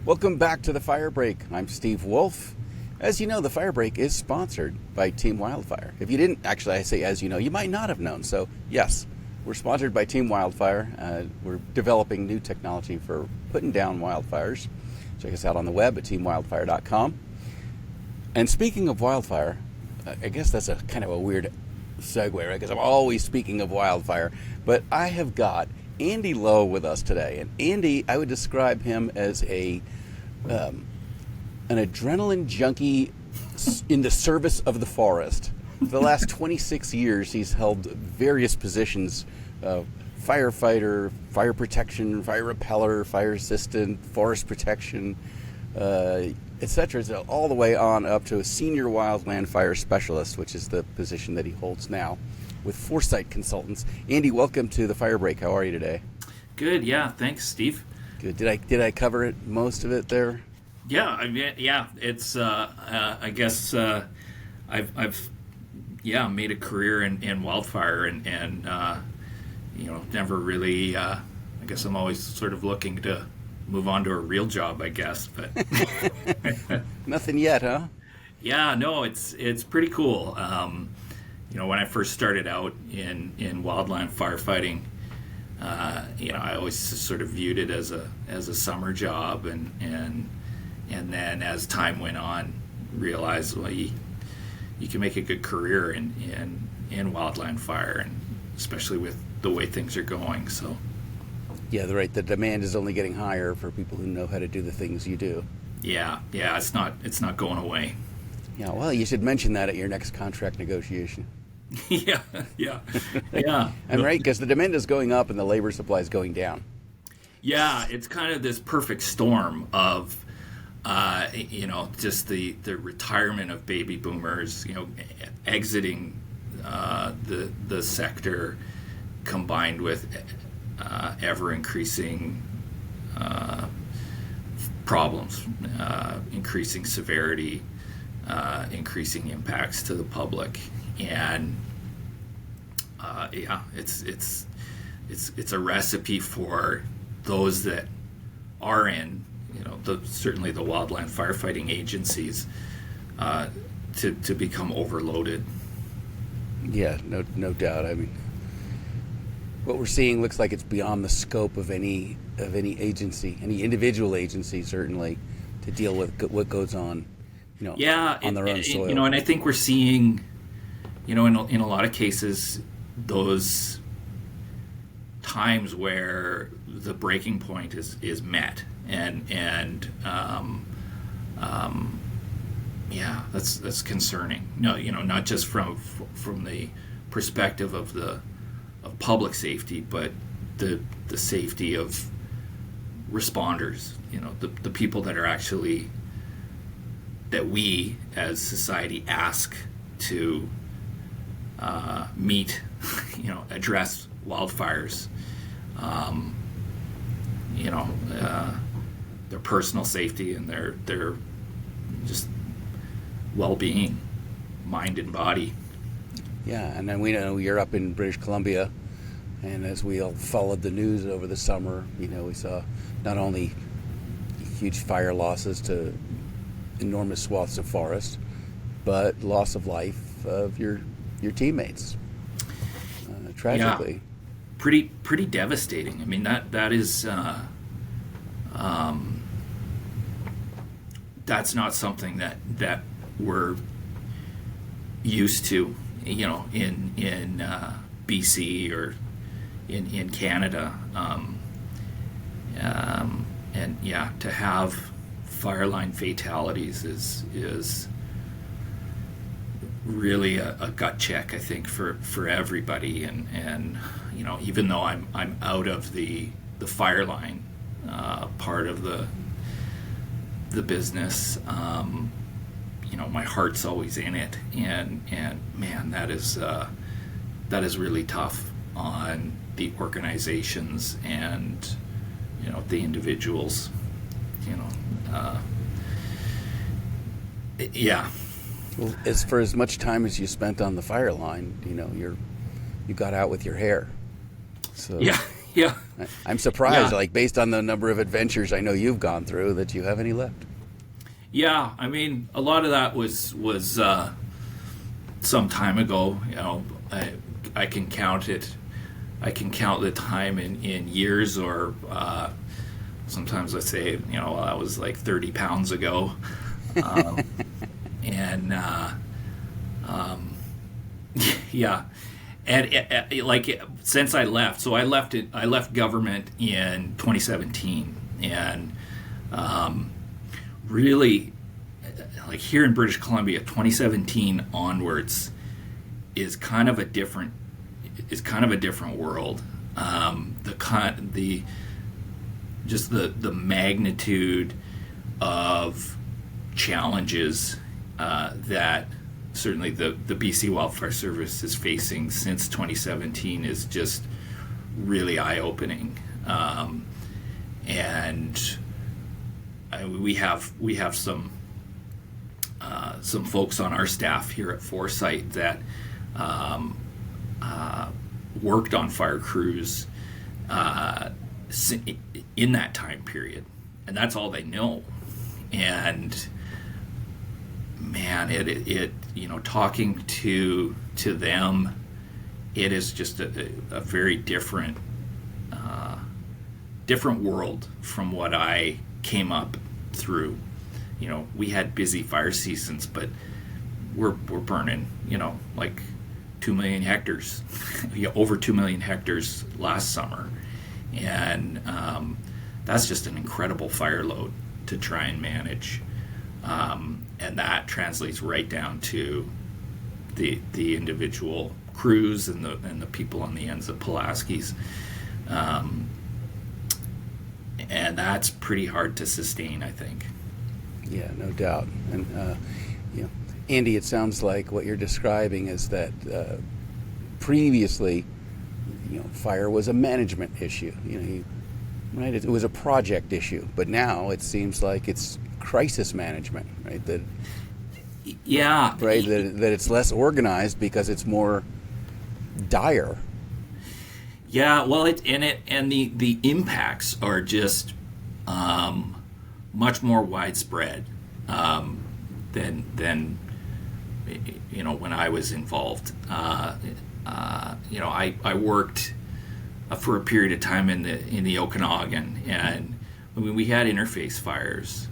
Welcome back to the Fire Break. I'm Steve Wolf. As you know, the Fire Break is sponsored by Team Wildfire. If you didn't, actually, I say as you know, you might not have known. So, yes, we're sponsored by Team Wildfire. We're developing new technology for putting down wildfires. Check us out on the web at teamwildfire.com. And speaking of wildfire, I guess that's a kind of a weird segue, right? Because I'm always speaking of wildfire. But I have got Andy Lowe with us today. And Andy, I would describe him as an adrenaline junkie in the service of the forest. For the last 26 years, he's held various positions: firefighter, fire protection, fire repeller, fire assistant, forest protection, etc. So all the way on up to a senior wildland fire specialist, which is the position that he holds now with Foresite Consultants. Andy, welcome to the Fire Break. How are you today? Good, yeah. Thanks, Steve. Good. Did I cover it, most of it there? Yeah, I mean, yeah. It's I guess I've made a career in wildfire and never really. I guess I'm always sort of looking to move on to a real job, I guess, but Nothing yet, huh? Yeah, no, it's pretty cool. When I first started out in wildland firefighting, I always sort of viewed it as a summer job, and then as time went on, realized, well, you can make a good career in wildland fire, and especially with the way things are going. So yeah, right. The demand is only getting higher for people who know how to do the things you do. Yeah, it's not going away. Yeah, well, you should mention that at your next contract negotiation. yeah. And right, because the demand is going up and the labor supply is going down. Yeah, it's kind of this perfect storm of, just the retirement of baby boomers, exiting the sector, combined with ever increasing problems, increasing severity, increasing impacts to the public. And it's a recipe for those that are in, certainly the wildland firefighting agencies, to become overloaded. Yeah, no doubt. I mean, what we're seeing looks like it's beyond the scope of any agency, any individual agency, certainly, to deal with what goes on, on their own soil. And I think we're seeing, in a lot of cases, those times where the breaking point is met, and that's concerning. No, not just from the perspective of public safety, but the safety of responders. The people that are actually, that we as society ask to meet, address wildfires, their personal safety and their just well-being, mind and body. Yeah, and then we know you're up in British Columbia, and as we all followed the news over the summer, we saw not only huge fire losses to enormous swaths of forest, but loss of life of your teammates, tragically. Yeah. Pretty devastating. I mean, that is that's not something that we're used to, in BC or in Canada, and to have fireline fatalities is really a gut check, I think, for everybody, and even though I'm out of the fireline part of the business, my heart's always in it, and man, that is really tough on the organizations and the individuals. Well, as much time as you spent on the fire line, you got out with your hair. So Yeah. I'm surprised, Yeah. like based on the number of adventures I know you've gone through, that you have any left. Yeah, I mean, a lot of that was some time ago. You know, I can count it. I can count the time in years, or sometimes I say, you know, that was like 30 pounds ago, and yeah, and since I left, so I left government in 2017, and really, like here in British Columbia, 2017 onwards is kind of a different world. The magnitude of challenges that certainly the BC Wildfire Service is facing since 2017 is just really eye-opening, and we have some folks on our staff here at Forsite that worked on fire crews in that time period, and that's all they know. And man, it you know, talking to them, it is just a very different world from what I came up through. You know, we had busy fire seasons, but we're burning, you know, like 2 million hectares, over 2 million hectares last summer, and that's just an incredible fire load to try and manage, and that translates right down to the individual crews and the people on the ends of Pulaski's, and that's pretty hard to sustain, I think. Yeah, no doubt. And you know, Andy, it sounds like what you're describing is that previously, you know, fire was a management issue. You know, right? It was a project issue, but now it seems like it's crisis management, right? That yeah, right. That it's less organized because it's more dire. Yeah, well, the impacts are just much more widespread than you know, when I was involved. You know, I worked for a period of time in the Okanagan, and I mean, we had interface fires,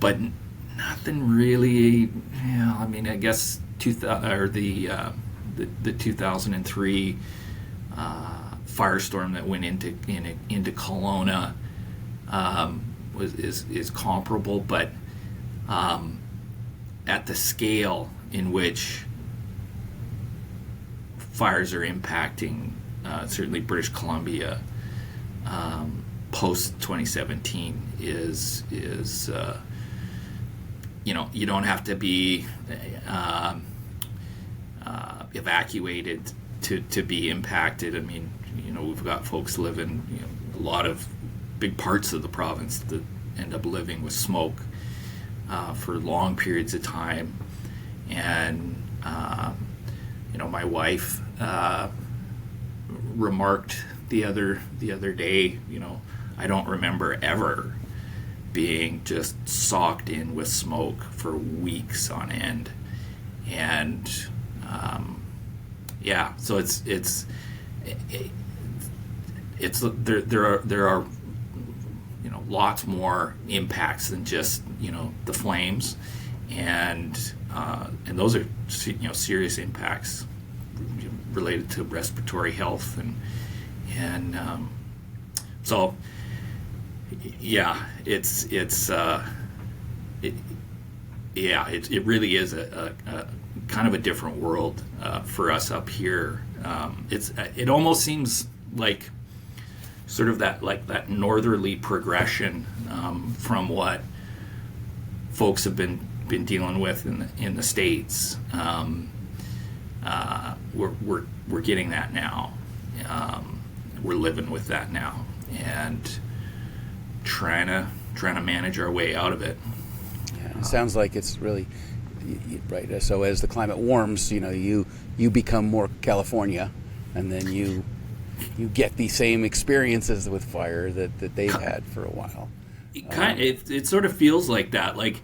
but nothing really. You know, I mean, I guess the 2003 firestorm that went into Kelowna is comparable, but at the scale in which fires are impacting certainly British Columbia post 2017 is you know, you don't have to be evacuated to be impacted. I mean, you know, we've got folks living, you know, a lot of big parts of the province that end up living with smoke for long periods of time. And you know, my wife remarked the other day, you know, I don't remember ever being just socked in with smoke for weeks on end. And yeah, so it's there are you know, lots more impacts than just, you know, the flames, and those are, you know, serious impacts related to respiratory health, and so yeah, it really is a kind of a different world for us up here. It almost seems like sort of that northerly progression from what folks have been dealing with in the States. We're getting that now. We're living with that now, and trying to manage our way out of it. Yeah, it sounds like it's really right. So as the climate warms, you know, you become more California, and then you get the same experiences with fire that they've had for a while. It sort of feels like that. Like,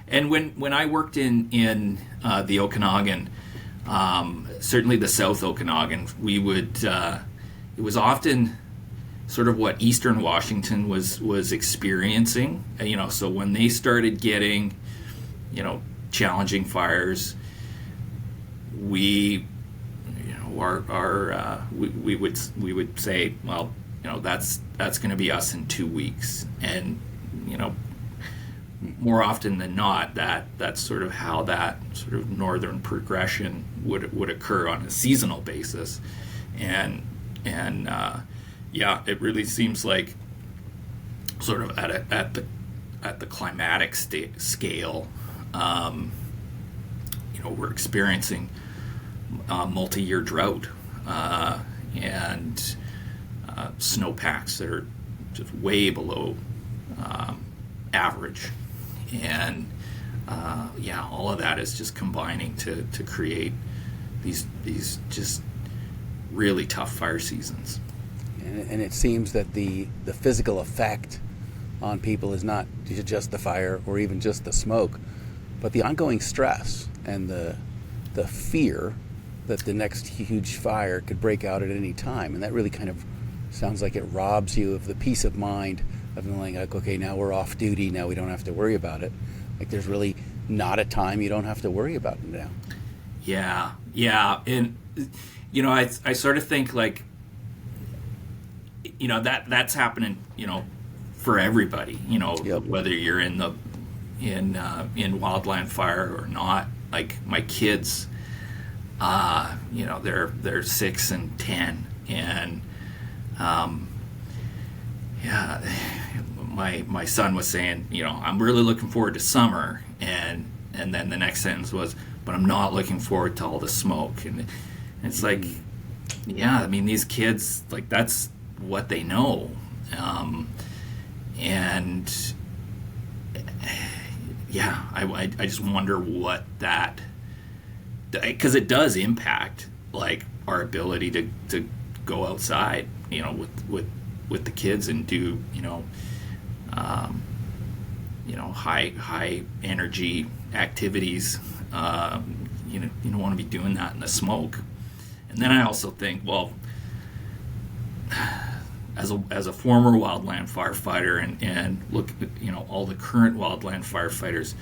and when I worked in the Okanagan, certainly the South Okanagan, we would it was often sort of what Eastern Washington was experiencing. So when they started getting, challenging fires, we would say, well, that's going to be us in 2 weeks, and more often than not, that's sort of how that sort of northern progression would occur on a seasonal basis, and it really seems like sort of at the climatic scale, we're experiencing multi-year drought and snowpacks that are just way below average, and all of that is just combining to create these just really tough fire seasons. And it seems that the physical effect on people is not just the fire or even just the smoke, but the ongoing stress and the fear that the next huge fire could break out at any time. And that really kind of sounds like it robs you of the peace of mind of feeling like, okay, now we're off duty, now we don't have to worry about it. Like, there's really not a time you don't have to worry about it now. Yeah. And, I sort of think like, that's happening, for everybody, Yep. Whether you're in wildland fire or not. Like, my kids, they're 6 and 10, and my son was saying, I'm really looking forward to summer, and then the next sentence was, but I'm not looking forward to all the smoke. And it's like, I mean, these kids, like, that's what they know, and I just wonder what that, because it does impact like our ability to go outside, with the kids and do high energy activities. You don't want to be doing that in the smoke. And then I also think, well, as a former wildland firefighter and look at all the current wildland firefighters,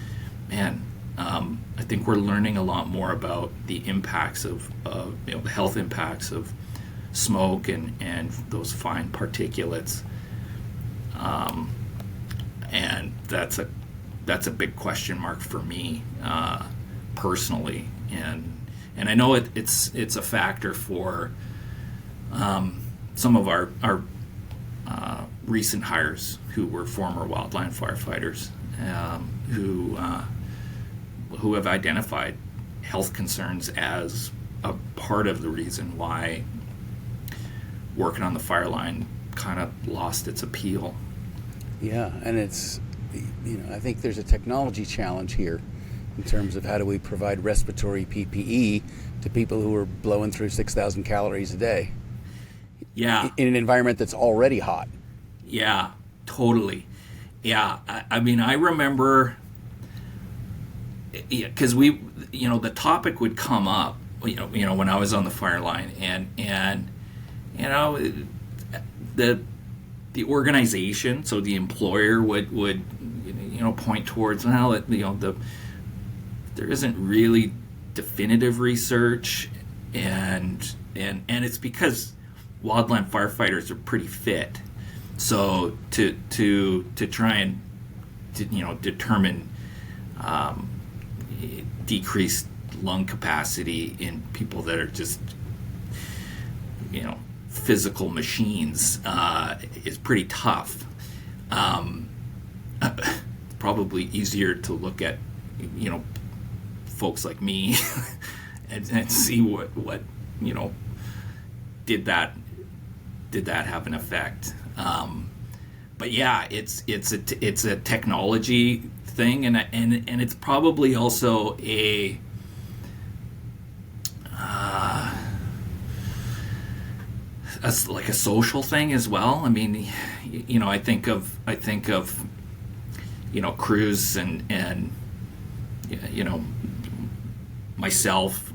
man, I think we're learning a lot more about the impacts of the health impacts of smoke and those fine particulates, and that's a big question mark for me personally, and I know it's a factor for some of our recent hires who were former wildland firefighters, who have identified health concerns as a part of the reason why working on the fire line kind of lost its appeal. Yeah, and it's, I think there's a technology challenge here in terms of how do we provide respiratory PPE to people who are blowing through 6,000 calories a day. Yeah. In an environment that's already hot. Yeah, totally. Yeah, I mean, I remember, because the topic would come up, when I was on the fire line, and the organization, so the employer would point towards, well, there isn't really definitive research, and it's because wildland firefighters are pretty fit. So to try and determine decreased lung capacity in people that are just physical machines is pretty tough. Probably easier to look at folks like me and see what did that have an effect. But yeah, it's a technology thing, and it's probably also a like a social thing as well. I mean, I think of crews and myself,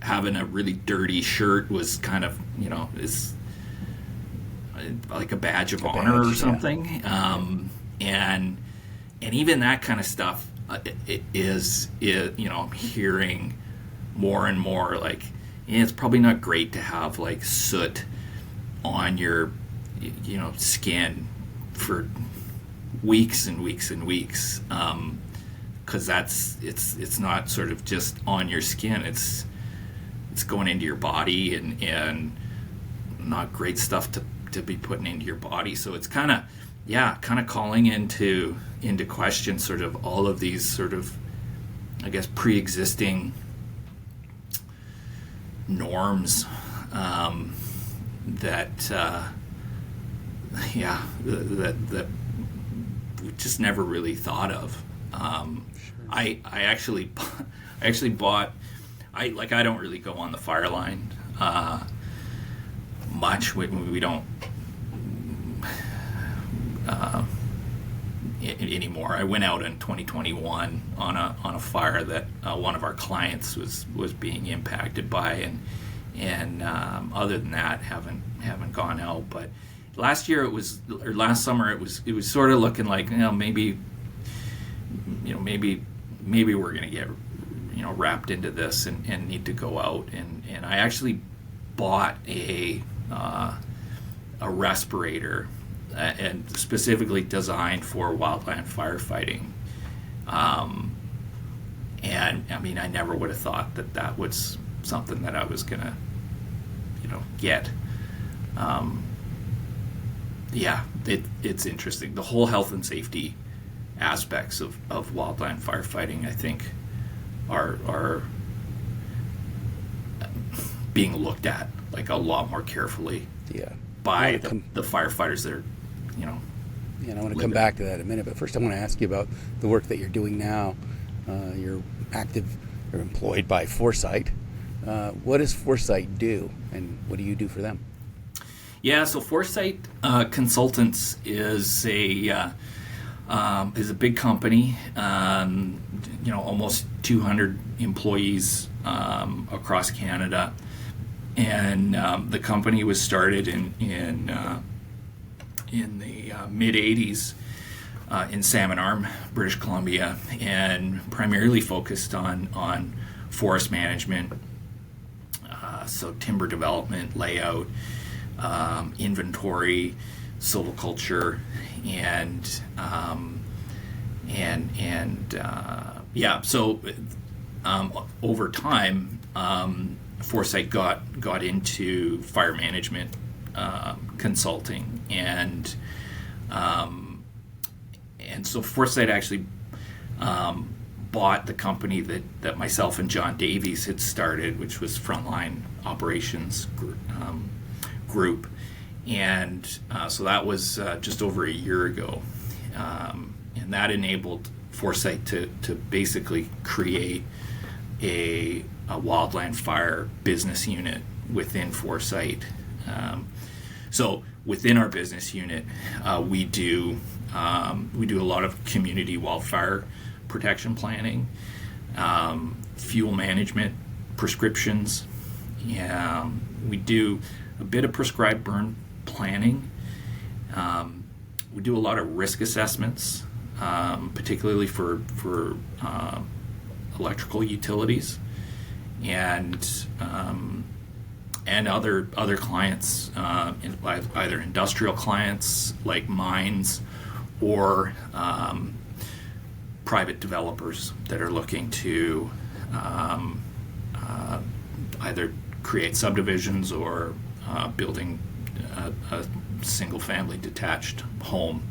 having a really dirty shirt was kind of, is like a badge of honor or something. Yeah. And even that kind of stuff is I'm hearing more and more like, it's probably not great to have like soot on your, skin for weeks and weeks and weeks. Because it's not sort of just on your skin. It's going into your body and not great stuff to be putting into your body. So it's kind of calling into question sort of all of these sort of, I guess, pre-existing norms that we just never really thought of. I actually bought. I don't really go on the fire line much. We don't anymore. I went out in 2021 on a fire that one of our clients was being impacted by, and other than that, haven't gone out. But last summer it was sort of looking like, maybe we're going to get wrapped into this and need to go out, and I actually bought a respirator and specifically designed for wildland firefighting, and I mean, I never would have thought that was something that I was gonna get. It's interesting. The whole health and safety aspects of wildland firefighting, I think, are being looked at like a lot more carefully by the firefighters that are, and I want to come back to that in a minute, but first I want to ask you about the work that you're doing now. You're employed by Forsite. What does Forsite do, and what do you do for them? Yeah, so Foresite Consultants is a big company, almost 200 employees across Canada, and the company was started in the mid '80s in Salmon Arm, British Columbia, and primarily focused on forest management, so timber development, layout, inventory, silviculture, and so over time, Forsite got into fire management consulting, and so Forsite actually bought the company that myself and John Davies had started, which was Frontline Operations Group, and so that was just over a year ago, and that enabled Forsite to basically create a wildland fire business unit within Forsite. So within our business unit, we do a lot of community wildfire protection planning, fuel management, prescriptions. We do a bit of prescribed burn planning. We do a lot of risk assessments, particularly for electrical utilities, and other clients, either industrial clients like mines, or private developers that are looking to either create subdivisions or building a single-family detached home,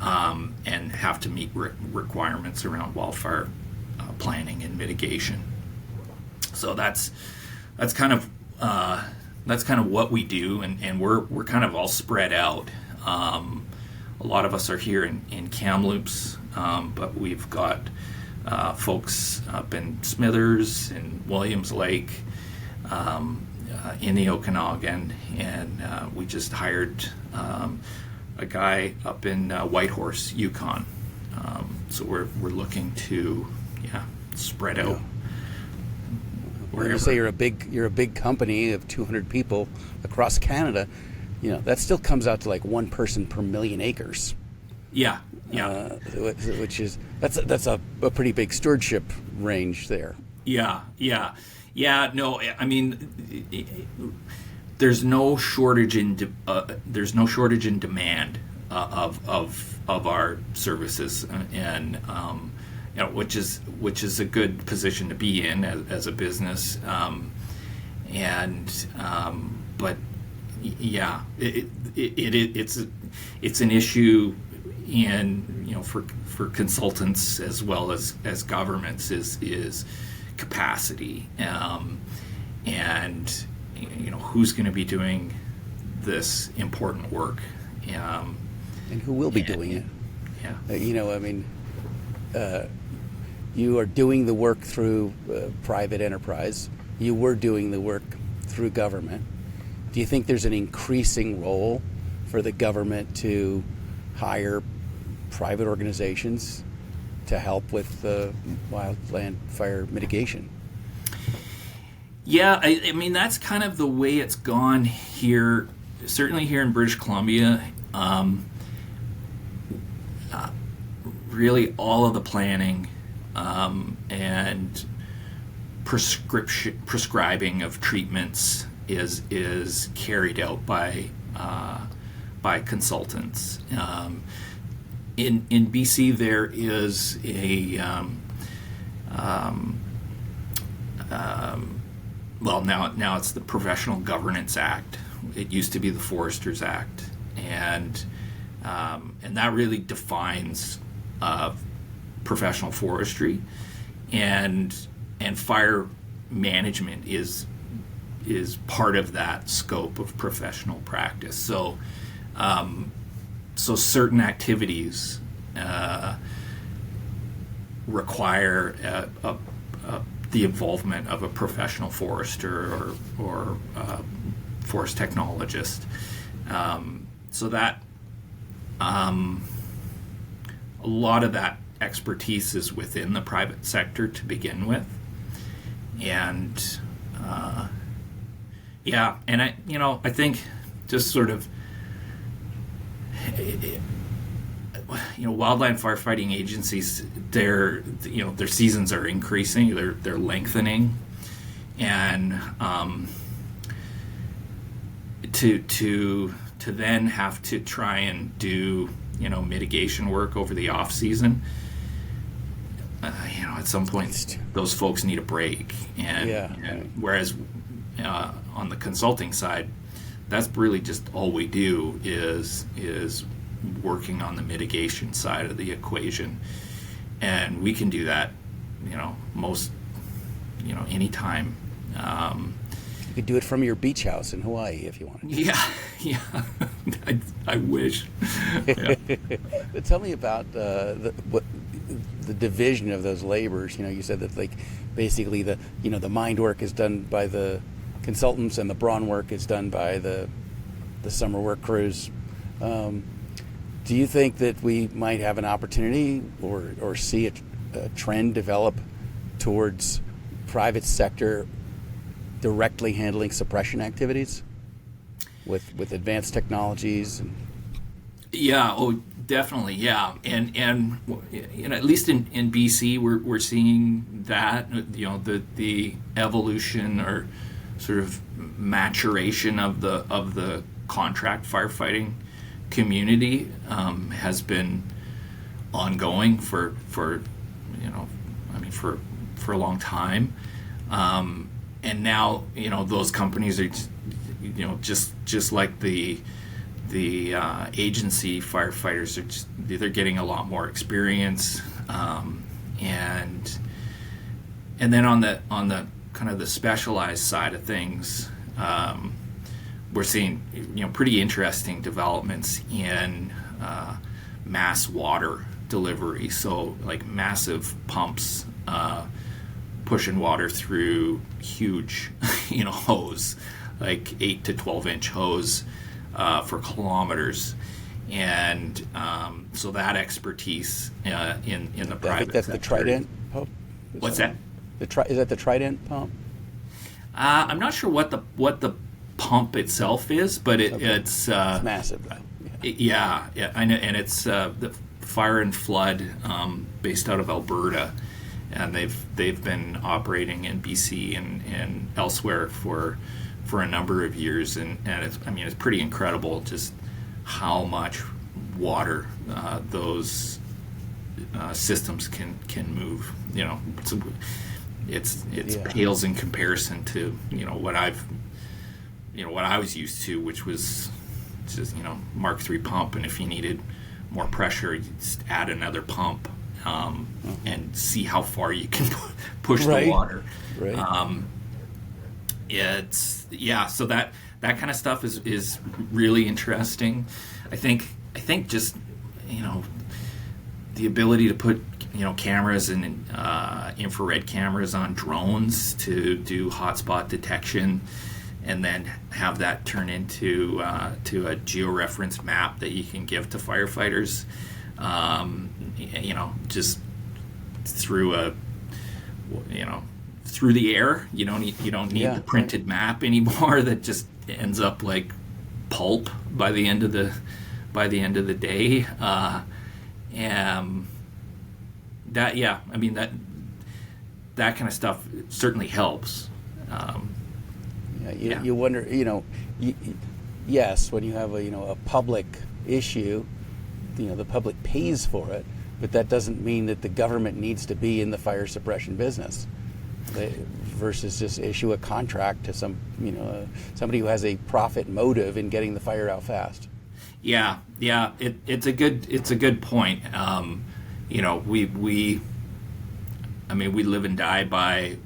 and have to meet requirements around wildfire planning and mitigation. So that's kind of what we do, and we're kind of all spread out. A lot of us are here in Kamloops, but we've got folks up in Smithers and Williams Lake, in the Okanagan, and we just hired a guy up in Whitehorse, Yukon. So we're looking to spread out. When you say you're a big company of 200 people across Canada, that still comes out to like one person per million acres. Yeah. Which is that's a pretty big stewardship range there. Yeah. No, I mean, there's no shortage in demand of our services, and which is a good position to be in as a business, but yeah, it's an issue, and for consultants as well as governments is capacity, and who's going to be doing this important work, and who will be doing it. You are doing the work through private enterprise. You were doing the work through government. Do you think there's an increasing role for the government to hire private organizations to help with wildland fire mitigation? Yeah, I mean, that's kind of the way it's gone here, certainly here in British Columbia. Really all of the planning and prescribing of treatments is carried out by consultants. In BC, there is now it's the Professional Governance Act. It used to be the Foresters Act, and that really defines professional forestry, and fire management is part of that scope of professional practice. So certain activities require the involvement of a professional forester or forest technologist. So that a lot of that expertise is within the private sector to begin with, and I think just sort of wildland firefighting agencies, their seasons are increasing, they're lengthening, and to then have to try and do mitigation work over the off season, at some point those folks need a break, and whereas on the consulting side, that's really just all we do is working on the mitigation side of the equation, and we can do that most anytime. You could do it from your beach house in Hawaii if you wanted. Yeah. I wish. Yeah. But tell me about the division of those labors. You said that basically the mind work is done by the consultants and the brawn work is done by the summer work crews. Do you think that we might have an opportunity or see a trend develop towards private sector directly handling suppression activities with advanced technologies? Yeah, definitely, yeah, and at least in BC, we're seeing that the evolution or sort of maturation of the contract firefighting community has been ongoing for a long time, and now those companies are just like the agency firefighters they're getting a lot more experience, and then on the kind of the specialized side of things, we're seeing pretty interesting developments in mass water delivery. So like massive pumps pushing water through huge, hose, like 8 to 12-inch hose for kilometers. And so that expertise in the private I think that's sector. the Trident pump. What's that? Is that the Trident pump? I'm not sure what the pump itself is, but it's massive. Yeah, I know, and it's the Fire and Flood, based out of Alberta, and they've been operating in BC and elsewhere for a number of years, and it's pretty incredible just how much water those systems can move. It's pales in comparison to what I was used to, which was just Mark III pump, and if you needed more pressure, you just add another pump and see how far you can push the water. Right. So that kind of stuff is really interesting. I think just the ability to put cameras and infrared cameras on drones to do hotspot detection, and then have that turn into to a georeference map that you can give to firefighters. Just through through the air. You don't need the printed map anymore that just ends up like pulp by the end of the day. That kind of stuff certainly helps. You wonder, yes, when you have a public issue, the public pays for it, but that doesn't mean that the government needs to be in the fire suppression business. Versus just issue a contract to somebody who has a profit motive in getting the fire out fast. It's a good point. We live and die by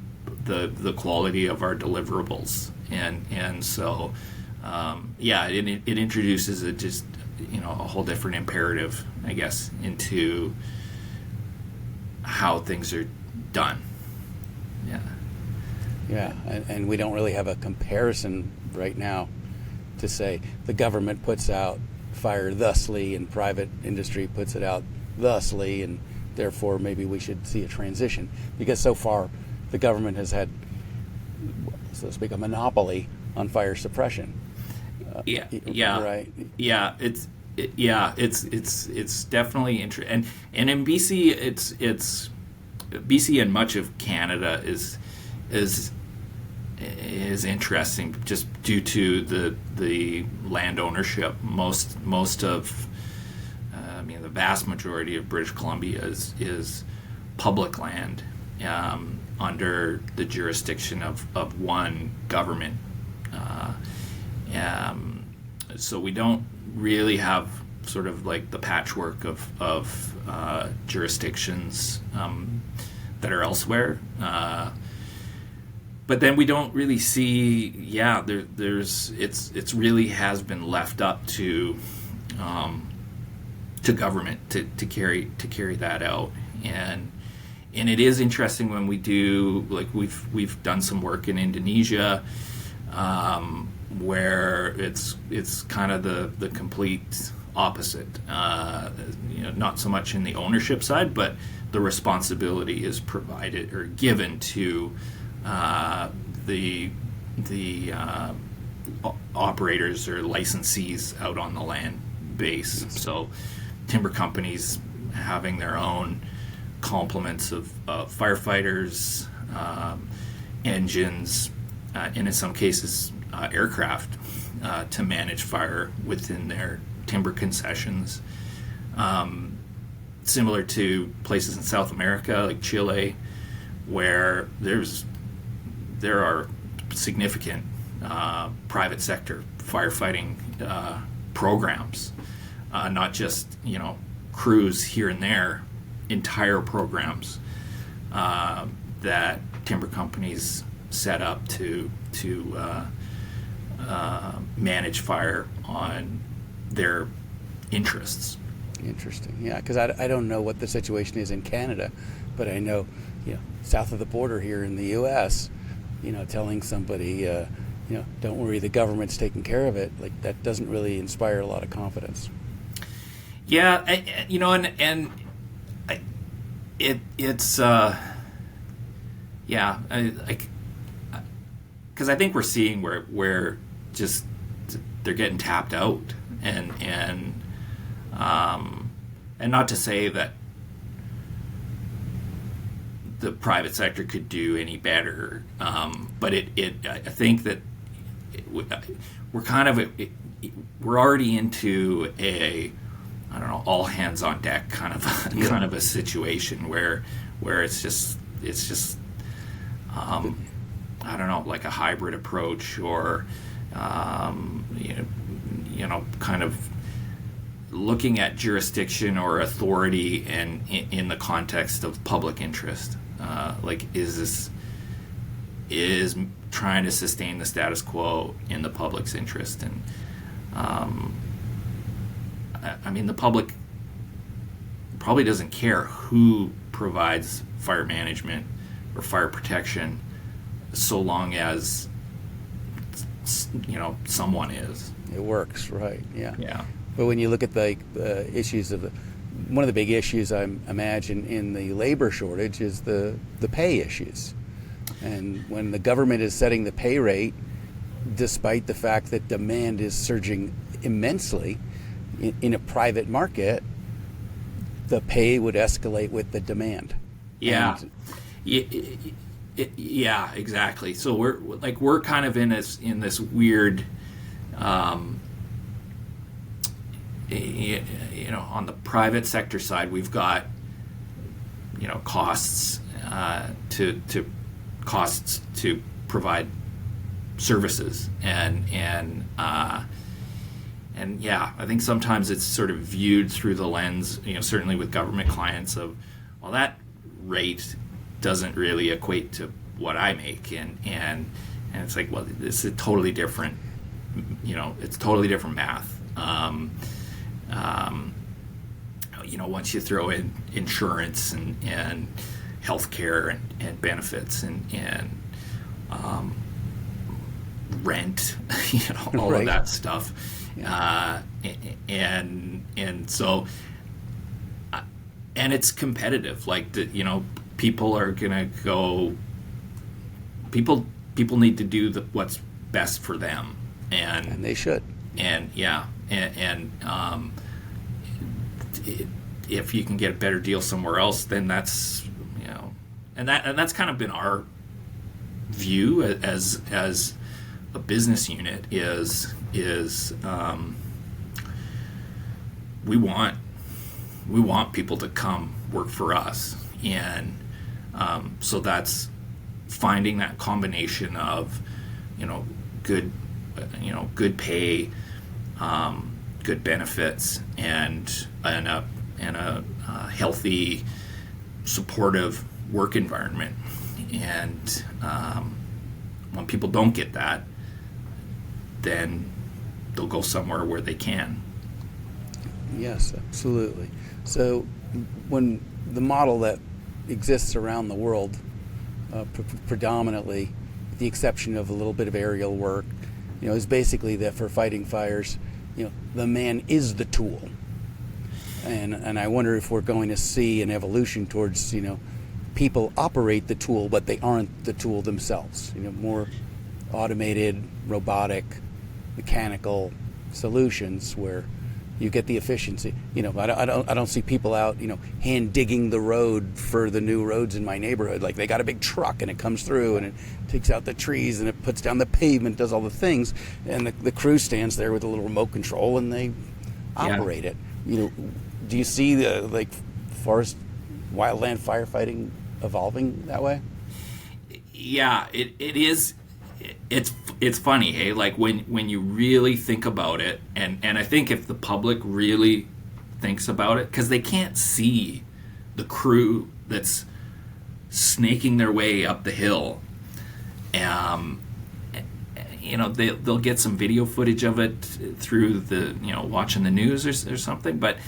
the quality of our deliverables, and so it introduces a whole different imperative, I guess, into how things are done. And we don't really have a comparison right now to say the government puts out fire thusly and private industry puts it out thusly, and therefore maybe we should see a transition, because so far the government has had, so to speak, a monopoly on fire suppression. Right. It's definitely interesting, and in BC it's BC and much of Canada is interesting just due to the land ownership. Most of the vast majority of British Columbia is public land under the jurisdiction of one government. So we don't really have sort of like the patchwork of jurisdictions that are elsewhere. But then we don't really see, it's really has been left up to government to carry that out, and it is interesting when we do, like we've done some work in Indonesia, where it's kind of the complete opposite. Not so much in the ownership side, but the responsibility is provided or given to the operators or licensees out on the land base. So timber companies having their own complements of firefighters, engines, and in some cases aircraft to manage fire within their timber concessions. Similar to places in South America like Chile, where there are significant private sector firefighting programs, not just crews here and there, entire programs that timber companies set up to manage fire on their interests. Interesting, yeah, because I don't know what the situation is in Canada, but I know south of the border here in the U.S., telling somebody, don't worry, the government's taking care of it. Like, that doesn't really inspire a lot of confidence. Yeah, it's because I think we're seeing where just they're getting tapped out, and not to say that the private sector could do any better, but I think that we're already into a, I don't know, all hands on deck kind of a situation where it's just I don't know, like a hybrid approach, or kind of looking at jurisdiction or authority and in the context of public interest. Is trying to sustain the status quo in the public's interest. And the public probably doesn't care who provides fire management or fire protection, so long as someone is. It works, right? Yeah. Yeah. But when you look at the issues of one of the big issues, I imagine, in the labor shortage is the pay issues. And when the government is setting the pay rate, despite the fact that demand is surging immensely in a private market, the pay would escalate with the demand. Yeah. Yeah, exactly. So we're kind of in this weird, on the private sector side, we've got, costs to provide services, and yeah, I think sometimes it's sort of viewed through the lens, certainly with government clients, of, well, that rate doesn't really equate to what I make, and it's like, well, this is totally different. It's totally different math. Once you throw in insurance and healthcare and benefits and rent, all right. of that stuff, Yeah. and so, and it's competitive. Like, people are gonna go. People need to do what's best for them, and they should. And if you can get a better deal somewhere else, then that's and that's kind of been our view as a business unit is we want people to come work for us, and so that's finding that combination of good pay, good benefits, and a healthy, supportive work environment. And when people don't get that, then they'll go somewhere where they can. Yes, absolutely. So when the model that exists around the world, predominantly, with the exception of a little bit of aerial work, is basically that for fighting fires, the man is the tool. And I wonder if we're going to see an evolution towards, people operate the tool, but they aren't the tool themselves. More automated, robotic, mechanical solutions where you get the efficiency. I don't see people out, hand digging the road for the new roads in my neighborhood. Like, they got a big truck and it comes through and it takes out the trees and it puts down the pavement, does all the things, and the crew stands there with a little remote control and they operate it. Do you see the forest wildland firefighting evolving that way? Yeah, it is. It's funny, hey? Like, when you really think about it, and I think if the public really thinks about it, because they can't see the crew that's snaking their way up the hill. They'll get some video footage of it through the watching the news or something, but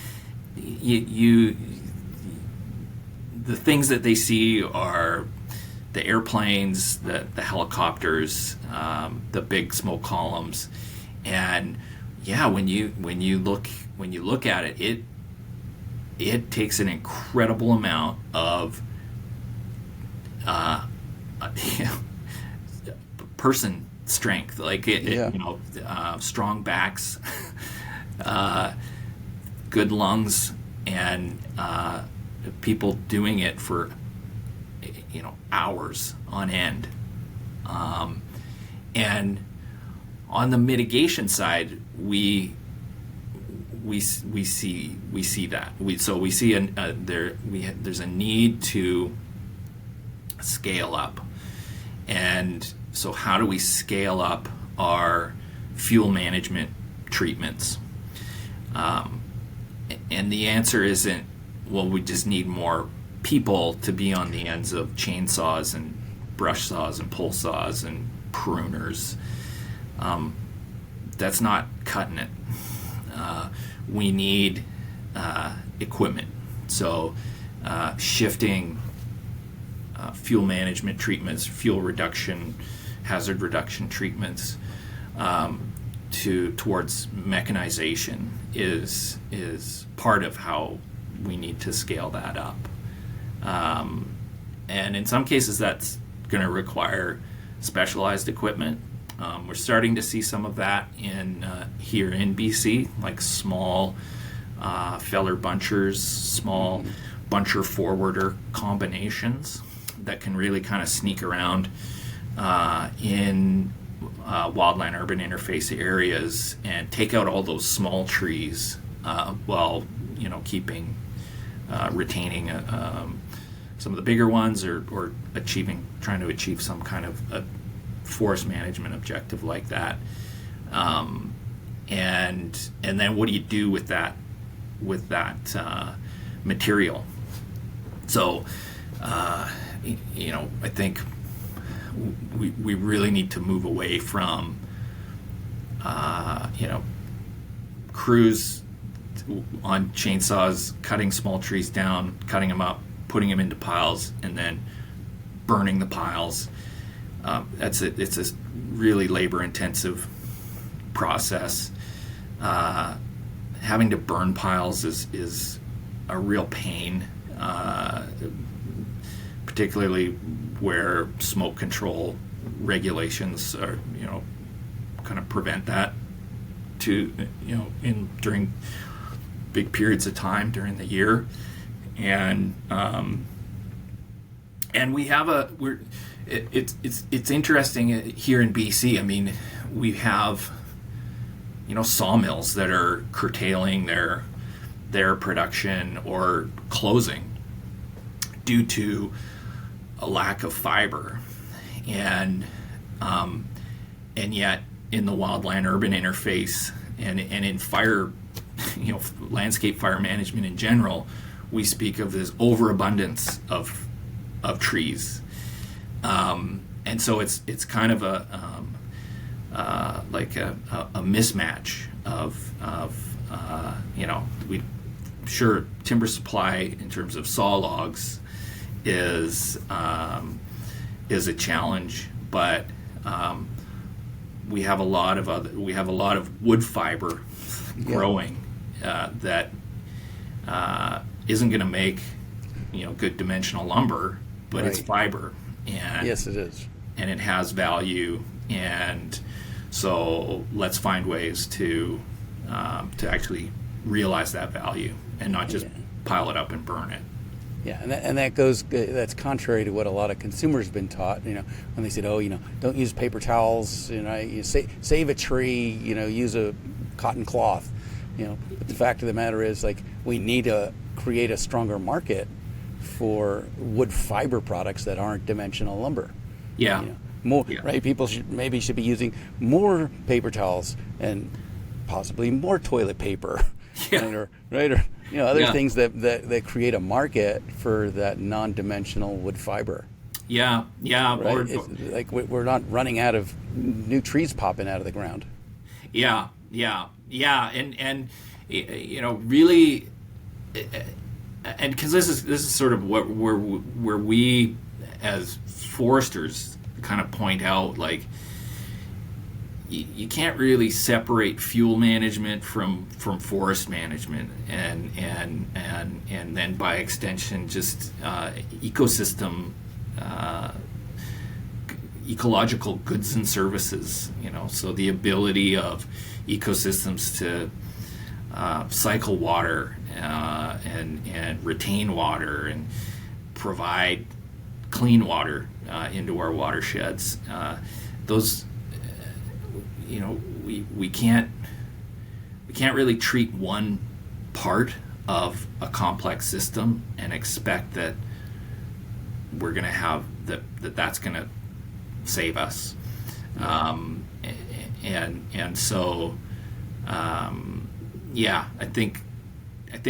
the things that they see are the airplanes, the helicopters, the big smoke columns, and yeah, when you look at it, it takes an incredible amount of person strength, like strong backs, good lungs, and people doing it for hours on end. And on the mitigation side, we see that. We see there's a need to scale up. And so how do we scale up our fuel management treatments? And the answer isn't, well, we just need more people to be on the ends of chainsaws and brush saws and pole saws and pruners. That's not cutting it. We need equipment. So shifting fuel management treatments, fuel reduction, hazard reduction treatments towards mechanization is part of how we need to scale that up. And in some cases that's going to require specialized equipment. We're starting to see some of that here in BC, like small feller bunchers, small buncher forwarder combinations that can really kind of sneak around in wildland urban interface areas and take out all those small trees while keeping retaining some of the bigger ones or trying to achieve some kind of a forest management objective like that. And then what do you do with that material? So I think we really need to move away from crews on chainsaws cutting small trees down, cutting them up, putting them into piles, and then burning the piles. It's a really labor-intensive process. Having to burn piles is a real pain, particularly where smoke control regulations are, kind of prevent that during big periods of time during the year, and we have it's interesting here in BC. I mean, we have sawmills that are curtailing their production or closing due to a lack of fiber, and yet in the wildland urban interface and in fire, landscape fire management in general, we speak of this overabundance of trees, and so it's kind of a mismatch of timber supply in terms of saw logs is a challenge, but we have a lot of wood fiber growing that isn't going to make good dimensional lumber, but right. It's fiber, and yes, it is, and it has value, and so let's find ways to actually realize that value and not just pile it up and burn it. Yeah, and that's contrary to what a lot of consumers have been taught. When they said, don't use paper towels. You save a tree. Use a cotton cloth. But the fact of the matter is, we need to create a stronger market for wood fiber products that aren't dimensional lumber. Yeah. More right. People should be using more paper towels and possibly more toilet paper. Yeah. Or other things that create a market for that non-dimensional wood fiber. Yeah. Right? We're not running out of new trees popping out of the ground. Yeah, and really, and because this is sort of where we as foresters kind of point out, like, you can't really separate fuel management from forest management, and then by extension just ecosystem, ecological goods and services. So the ability of ecosystems to cycle water and retain water and provide clean water into our watersheds. Those, we can't really treat one part of a complex system and expect that we're going to have that's going to save us. And so I think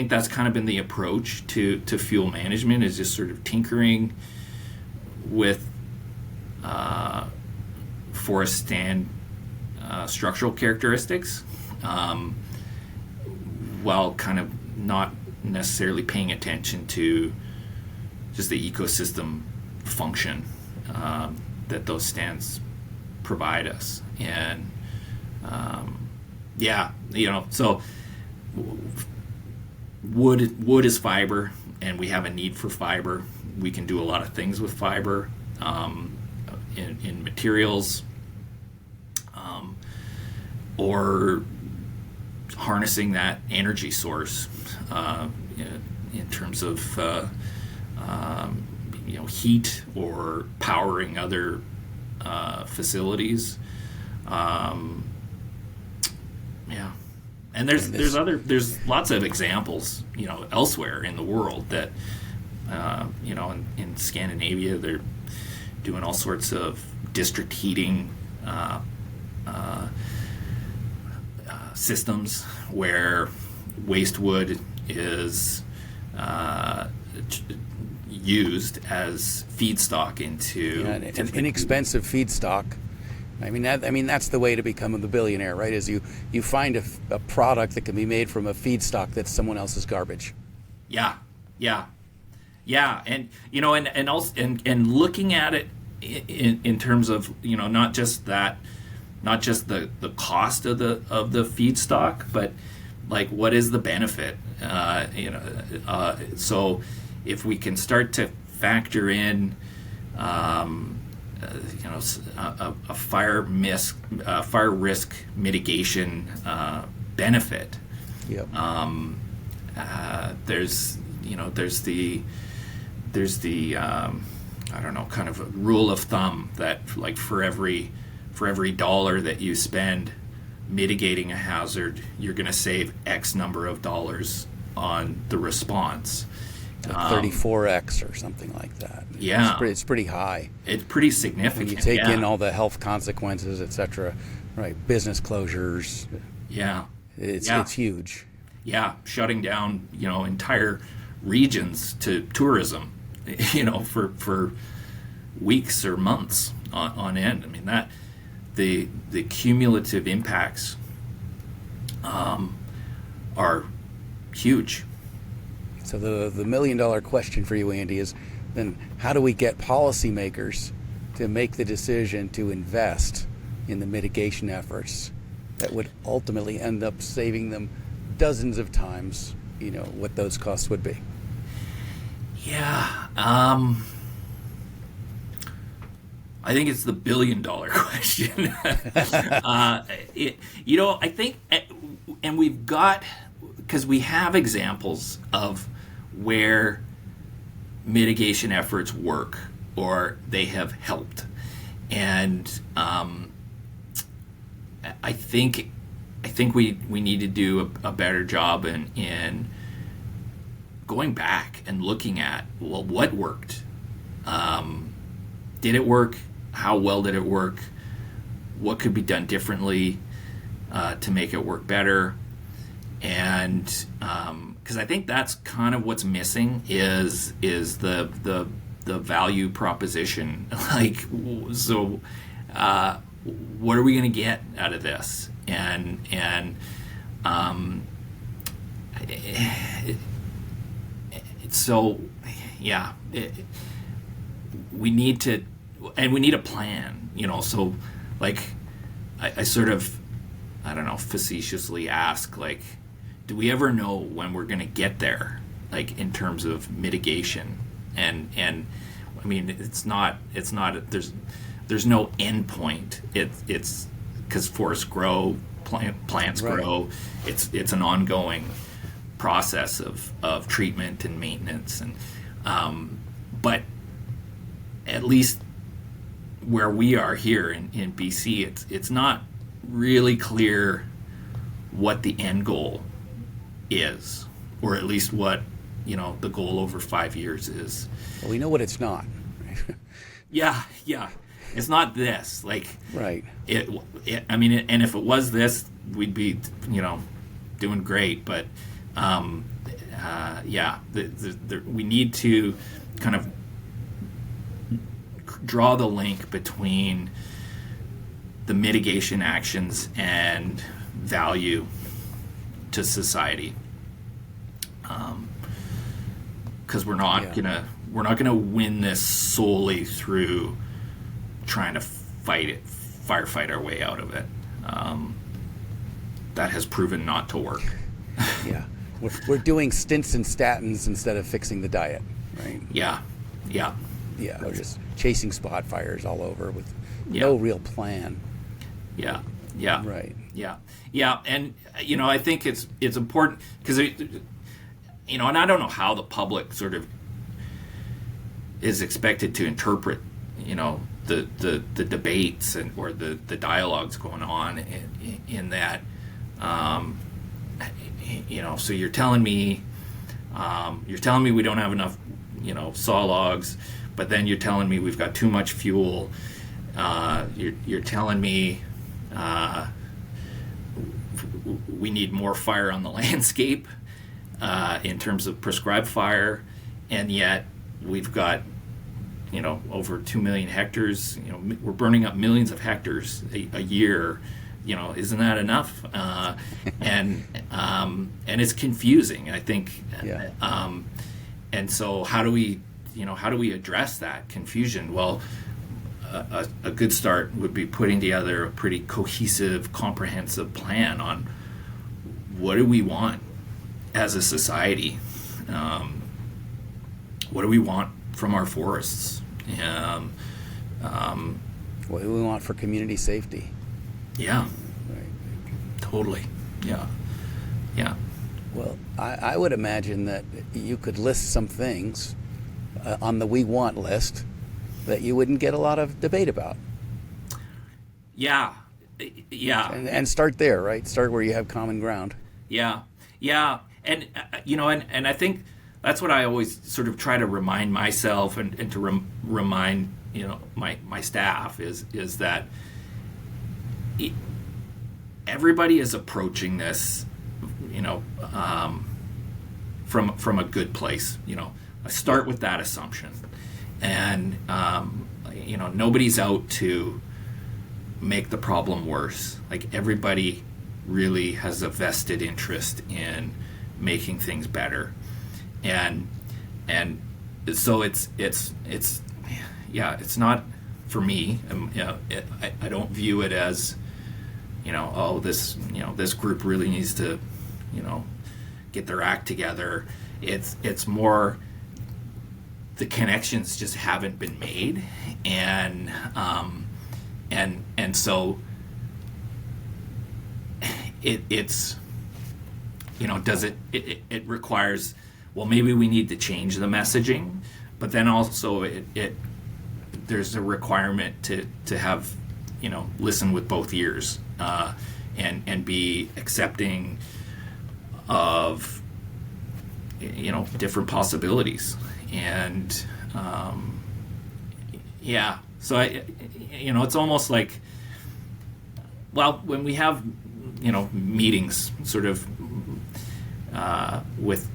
that's kind of been the approach to fuel management, is just sort of tinkering with forest stand structural characteristics, while kind of not necessarily paying attention to just the ecosystem function that those stands provide us. And so wood is fiber, and we have a need for fiber. We can do a lot of things with fiber in materials, or harnessing that energy source in terms of heat or powering other facilities. And there's lots of examples elsewhere in the world that in Scandinavia they're doing all sorts of district heating systems where waste wood is used as feedstock into an inexpensive feedstock. I mean that's the way to become the billionaire, right? Is you find a product that can be made from a feedstock that's someone else's garbage. Yeah, and and also and looking at it in terms of not just the cost of the feedstock, but like what is the benefit? So if we can start to factor in a fire risk mitigation benefit. Yep. There's the I don't know, kind of a rule of thumb that, like, for every dollar that you spend mitigating a hazard, you're going to save X number of dollars on the response. Like 34x or something like that. Yeah, it's pretty high. It's pretty significant. When you take in all the health consequences, etc., right? Business closures. It's huge. Yeah, shutting down entire regions to tourism, for weeks or months on end. I mean that the cumulative impacts are huge. So the $1 million question for you, Andy, is then how do we get policymakers to make the decision to invest in the mitigation efforts that would ultimately end up saving them dozens of times, what those costs would be? Yeah, I think it's the $1 billion question. I think, and we've got, because we have examples of where mitigation efforts work or they have helped, and I think we need to do a better job in going back and looking at, well, what worked? Did it work? How well did it work? What could be done differently to make it work better? And because I think that's kind of what's missing is the value proposition. Like, so what are we going to get out of this? And so yeah, we need to, and we need a plan, so like I sort of, I don't know, facetiously ask, like, do we ever know when we're going to get there, like in terms of mitigation? And I mean, it's not there's no end point. It's because forests grow, plants Right. grow. It's an ongoing process of treatment and maintenance, and but at least where we are here in BC, it's not really clear what the end goal is, or at least what the goal over 5 years is. Well, we know what it's not. Yeah, it's not this. Like, Right. I mean, and if it was this, we'd be doing great. But yeah, we need to kind of draw the link between the mitigation actions and value to society, because we're not gonna win this solely through trying to firefight our way out of it. That has proven not to work. Yeah. We're doing stints and statins instead of fixing the diet, right? Yeah. Yeah, we're just chasing spot fires all over with no real plan. Yeah. Right. Yeah, and I think it's important because and I don't know how the public sort of is expected to interpret the debates or the dialogues going on in that, so you're telling me we don't have enough saw logs, but then you're telling me we've got too much fuel. You're telling me we need more fire on the landscape in terms of prescribed fire, and yet we've got over 2 million hectares. We're burning up millions of hectares a year. Isn't that enough? And it's confusing, I think. Yeah. And so how do we address that confusion? Well, a good start would be putting together a pretty cohesive, comprehensive plan on what do we want as a society. What do we want from our forests? What do we want for community safety? Yeah, Right. totally. Yeah. Well, I would imagine that you could list some things on the we want list that you wouldn't get a lot of debate about. Yeah. And start there, right? Start where you have common ground. Yeah. And and I think that's what I always sort of try to remind myself and to remind my staff is that everybody is approaching this from a good place. I start with that assumption, and nobody's out to make the problem worse. Like, everybody really has a vested interest in making things better, and so it's not, for me, I don't view it as this group really needs to get their act together. It's more the connections just haven't been made, and so it's does it requires, well, maybe we need to change the messaging, but then also there's a requirement to have listen with both ears, and be accepting of different possibilities, and so it's almost like, well, when we have meetings sort of with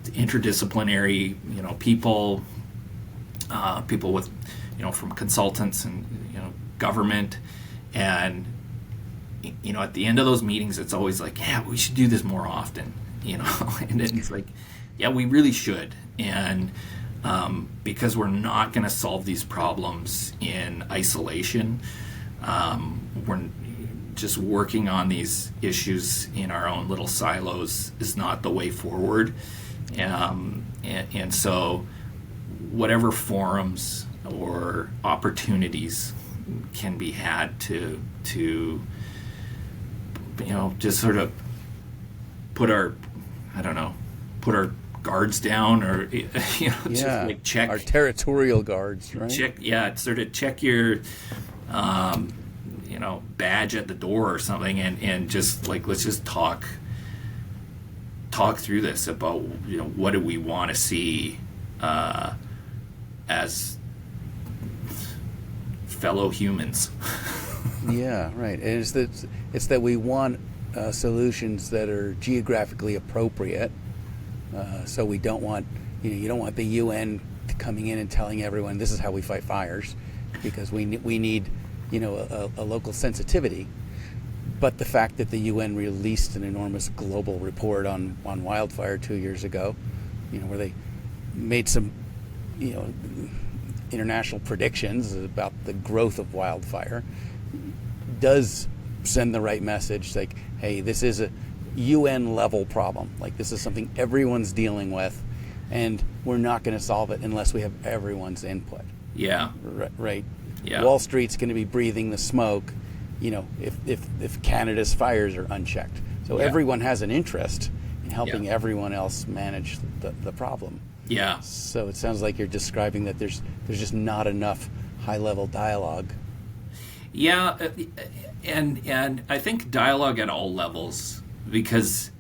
interdisciplinary people with from consultants and government, and at the end of those meetings it's always like, yeah, we should do this more often, and then it's like, Yeah, we really should. And because we're not going to solve these problems in isolation, we're just working on these issues in our own little silos is not the way forward. And so whatever forums or opportunities can be had to just sort of put our guards down, or just like check our territorial guards, right? Check your badge at the door or something, and just like, let's just talk through this about what do we want to see as fellow humans. Yeah, right. And it's that we want solutions that are geographically appropriate. So we don't want, you don't want the UN coming in and telling everyone this is how we fight fires, because we need, a local sensitivity. But the fact that the UN released an enormous global report on wildfire 2 years ago, where they made some, international predictions about the growth of wildfire, does send the right message. Like, hey, this is a UN level problem. Like, this is something everyone's dealing with, and we're not going to solve it unless we have everyone's input. Yeah. Right. Yeah. Wall Street's going to be breathing the smoke, if Canada's fires are unchecked. So everyone has an interest in helping everyone else manage the problem. Yeah. So it sounds like you're describing that there's just not enough high level dialogue. Yeah, and I think dialogue at all levels, because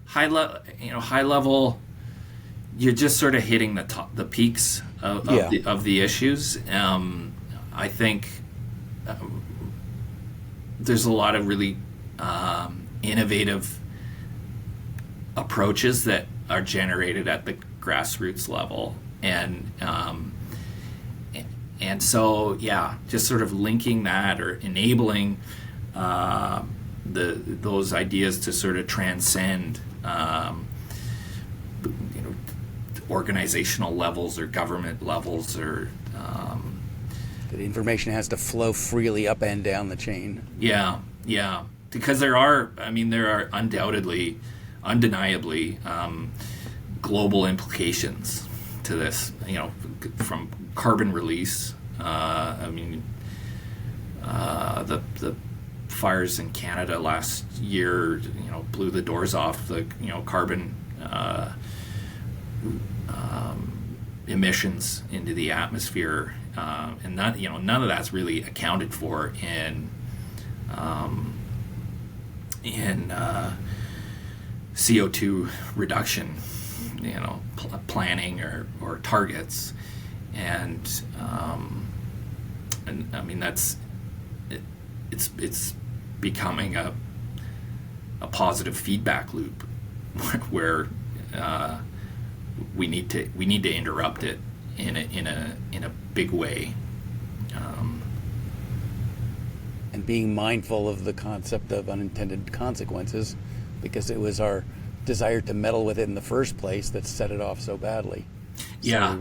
high level, you're just sort of hitting the peaks of the issues. I think there's a lot of really innovative approaches that are generated at the grassroots level, and so just sort of linking that or enabling those ideas to sort of transcend organizational levels or government levels, or the information has to flow freely up and down the chain. Yeah, because there are undoubtedly, undeniably global implications to this, from carbon release. The fires in Canada last year, blew the doors off the, carbon emissions into the atmosphere, and that, none of that's really accounted for in CO2 reduction, planning or targets, and I mean that's it's becoming a positive feedback loop where we need to interrupt it in a big way, and being mindful of the concept of unintended consequences, because it was our desire to meddle with it in the first place that set it off so badly. Yeah,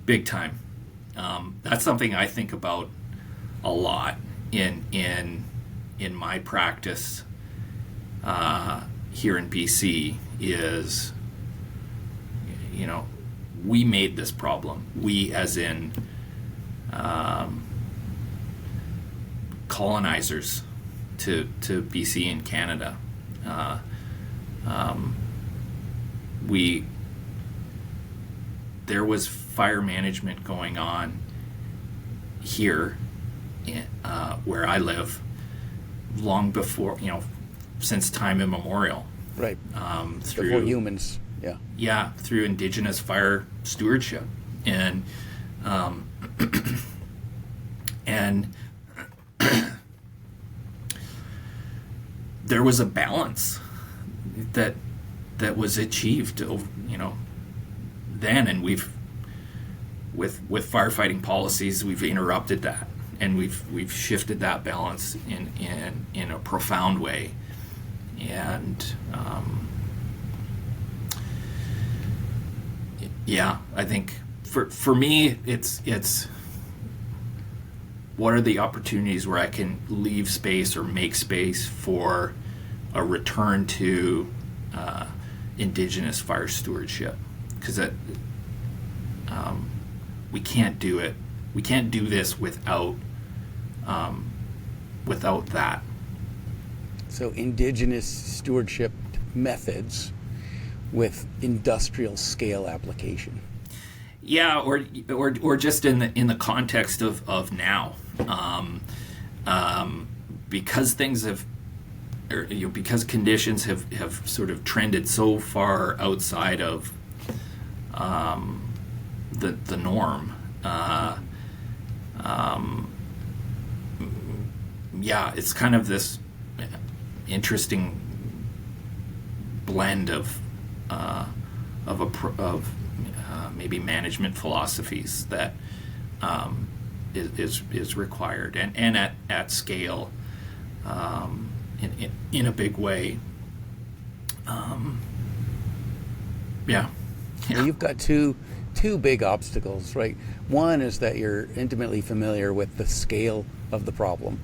big time. That's something I think about a lot in my practice here in BC. Is, we made this problem. We, as in colonizers to BC and Canada. There was fire management going on here, where I live, long before, since time immemorial. Right. Through before humans. Yeah. Yeah, through Indigenous fire stewardship, and there was a balance that was achieved, then, and we've with firefighting policies, we've interrupted that, and we've shifted that balance in a profound way, and Yeah, I think for me, it's what are the opportunities where I can leave space or make space for a return to Indigenous fire stewardship, because we can't do it. We can't do this without that. So Indigenous stewardship methods with industrial scale application. Yeah, or just in the context of now, because things have, because conditions have sort of trended so far outside of the norm. Yeah, it's kind of this interesting blend of maybe management philosophies that is required, and at scale, in a big way. Yeah. Well, you've got two big obstacles, right? One is that you're intimately familiar with the scale of the problem,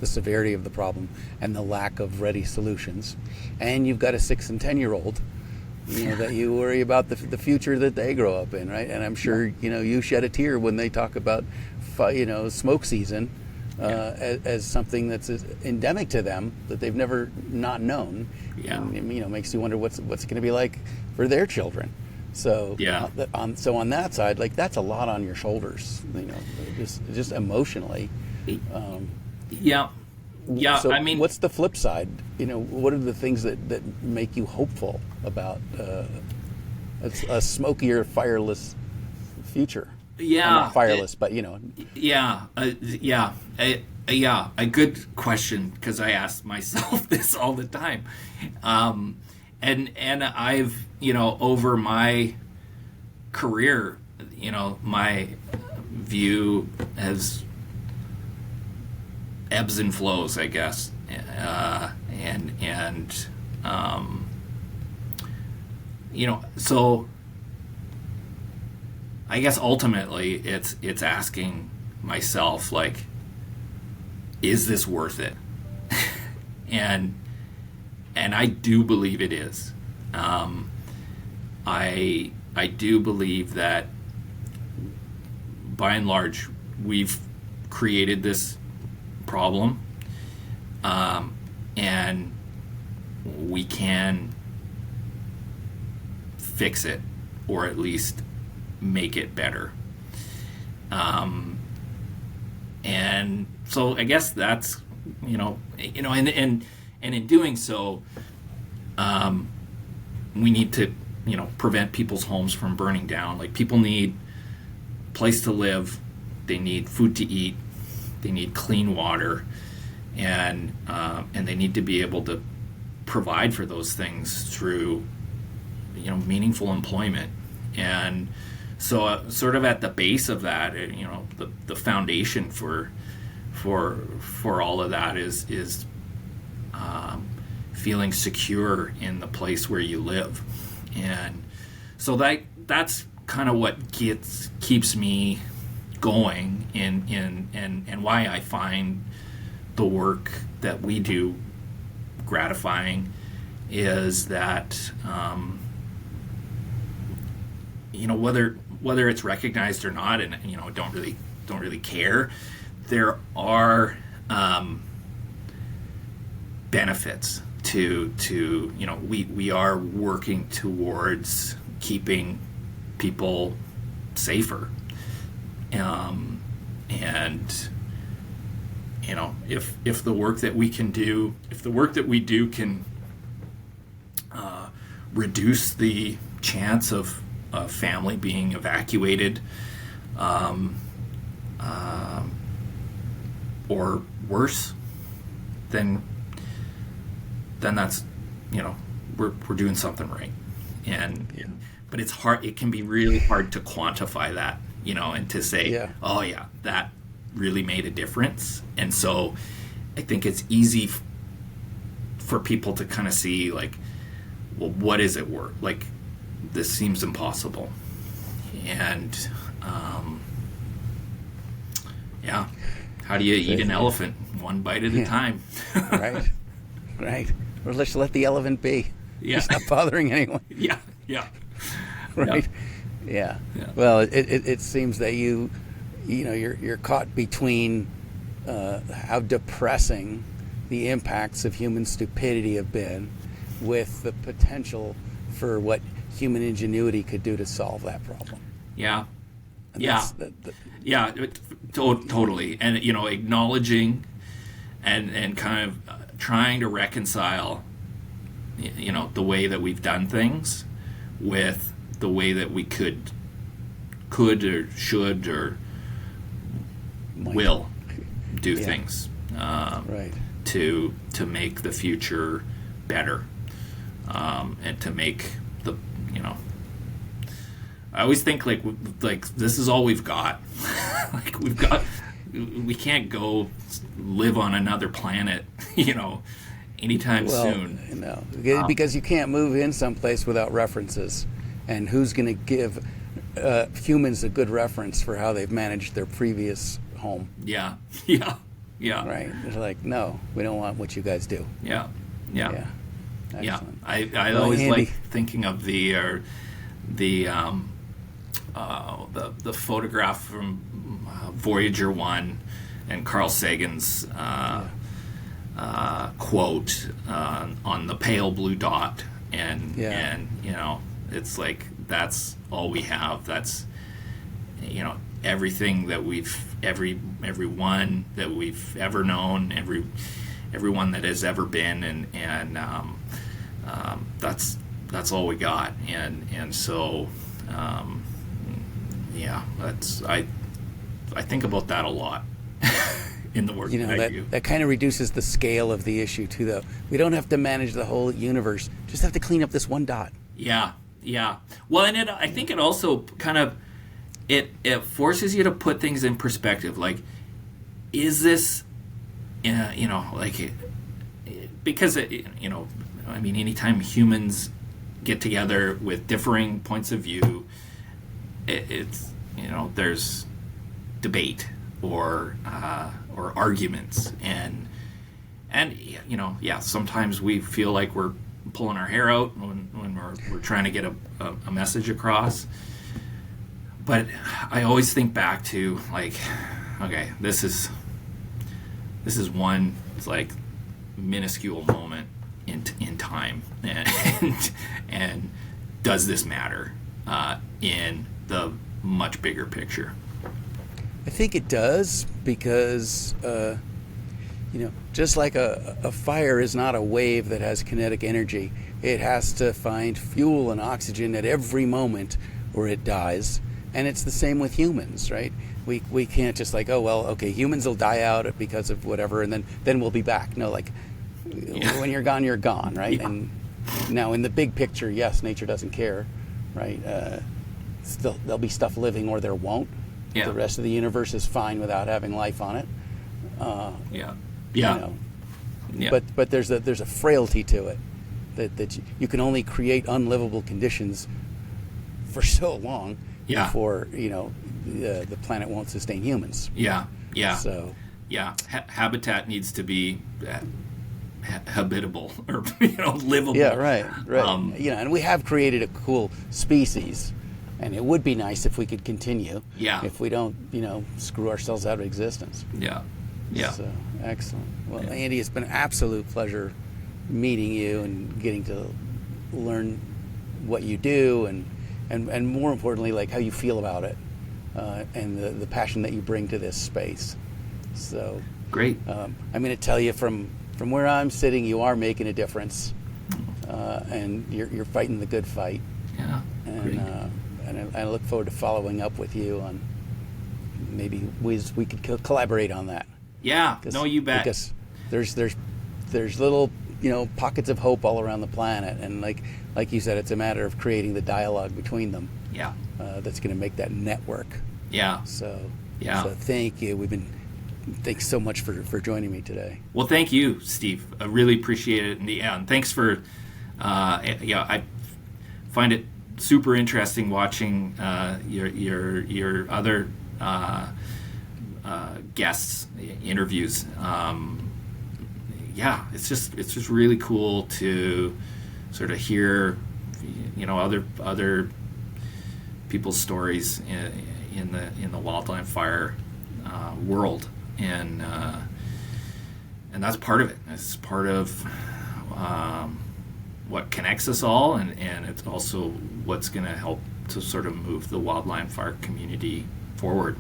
the severity of the problem, and the lack of ready solutions. And you've got a 6 and 10-year-old, that you worry about the future that they grow up in, right? And I'm sure, you shed a tear when they talk about, smoke season as something that's endemic to them that they've never not known. Yeah. And, makes you wonder what's going to be like for their children. So yeah. On that side, like, that's a lot on your shoulders, just emotionally. Yeah. Yeah. So I mean, what's the flip side? What are the things that make you hopeful about a smokier, fireless future? Yeah. Not fireless, but Yeah. Yeah. A good question, because I ask myself this all the time. And I've, over my career, my view has ebbs and flows, I guess. So I guess ultimately it's asking myself, like, is this worth it? and I do believe it is. I do believe that by and large we've created this problem, and we can fix it, or at least make it better. And so I guess that's and in doing so, we need to prevent people's homes from burning down. Like, people need a place to live, they need food to eat, they need clean water, and they need to be able to provide for those things through meaningful employment. And so sort of at the base of that, the foundation for all of that is feeling secure in the place where you live. And so that's kind of what keeps me going and why I find the work that we do gratifying, is that whether it's recognized or not, and don't really care, there are benefits to we are working towards keeping people safer, and if the work that we do can reduce the chance of a family being evacuated, or worse, then that's we're doing something right. But it's hard. It can be really hard to quantify that, and to say, oh yeah, that really made a difference. And so I think it's easy for people to kind of see, like, well, what is it worth? Like, this seems impossible. and yeah, how do you eat an elephant? One bite at a time. Right, right. Or let's let the elephant be. Yeah. It's not bothering anyone. Yeah, yeah. Right. Yeah. Well, it seems that you're caught between how depressing the impacts of human stupidity have been, with the potential for what human ingenuity could do to solve that problem. Yeah. And Yeah. Yeah, totally. And, acknowledging and kind of trying to reconcile, the way that we've done things with the way that we could or should or will do things right. to make the future better, and to make I always think like this is all we've got. Like we can't go live on another planet, anytime soon. No, because you can't move in someplace without references, and who's going to give humans a good reference for how they've managed their previous home? Yeah. Right. They're like, no, we don't want what you guys do. Yeah. Excellent. I always Andy, like thinking of the photograph from Voyager 1 and Carl Sagan's quote on the pale blue dot, and it's like that's all we have. That's everything that everyone that we've ever known, everyone that has ever been, and that's all we got, and so that's I think about that a lot in the work that I do. That kind of reduces the scale of the issue too, though. We don't have to manage the whole universe; just have to clean up this one dot. Yeah. Well, and I think it also kind of it forces you to put things in perspective. Like, is this, because anytime humans get together with differing points of view, it's there's debate or arguments, and sometimes we feel like we're pulling our hair out when we're trying to get a message across. But I always think back to okay, this is one minuscule moment in time, and does this matter in the much bigger picture? I think it does, because just like a fire is not a wave that has kinetic energy. It has to find fuel and oxygen at every moment or it dies. And it's the same with humans, right? We can't just humans will die out because of whatever, and then we'll be back. No, when you're gone, you're gone, right? Yeah. And now in the big picture, yes, nature doesn't care, right? Still, there'll be stuff living or there won't. Yeah. The rest of the universe is fine without having life on it. But there's a frailty to it that you can only create unlivable conditions for so long before the planet won't sustain humans. So habitat needs to be habitable or livable. Yeah, right. And we have created a cool species, and it would be nice if we could continue. Yeah. If we don't, screw ourselves out of existence. Yeah. So excellent. Well, Andy, it's been an absolute pleasure meeting you and getting to learn what you do, and more importantly, how you feel about it, and the passion that you bring to this space. So great. I'm going to tell you from where I'm sitting, you are making a difference, and you're fighting the good fight. Yeah. And I look forward to following up with you on maybe ways we could collaborate on that. Yeah. No, you bet. Because there's little pockets of hope all around the planet, and like you said, it's a matter of creating the dialogue between them. Yeah. That's going to make that network. Yeah. So thank you. Thanks so much for joining me today. Well, thank you, Steve. I really appreciate it. And thanks for I find it super interesting watching your other guests interviews. It's just really cool to sort of hear, other people's stories in the wildland fire world, and that's part of it. It's part of what connects us all, and it's also what's going to help to sort of move the wildland fire community forward.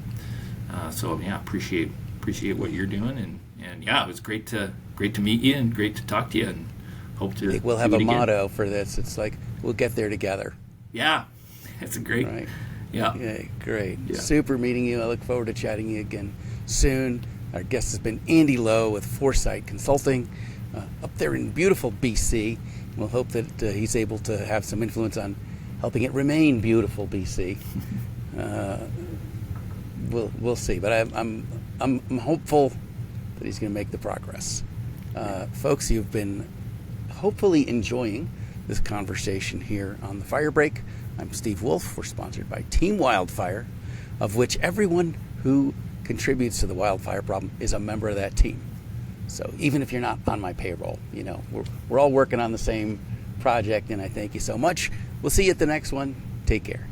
Appreciate what you're doing, and it was great to meet you and great to talk to you, and hope to. I think we'll have a motto for this. It's like, we'll get there together. Yeah, it's a great. Right. Yeah. Great. Yeah. Super meeting you. I look forward to chatting you again soon. Our guest has been Andy Lowe with Foresite Consulting up there in beautiful BC. We'll hope that he's able to have some influence on helping it remain beautiful BC. We'll see, but I'm hopeful that he's going to make the progress. Folks, you've been hopefully enjoying this conversation here on the Fire Break. I'm Steve Wolf. We're sponsored by Team Wildfire, of which everyone who contributes to the wildfire problem is a member of that team. So even if you're not on my payroll, we're all working on the same project, and I thank you so much. We'll see you at the next one. Take care.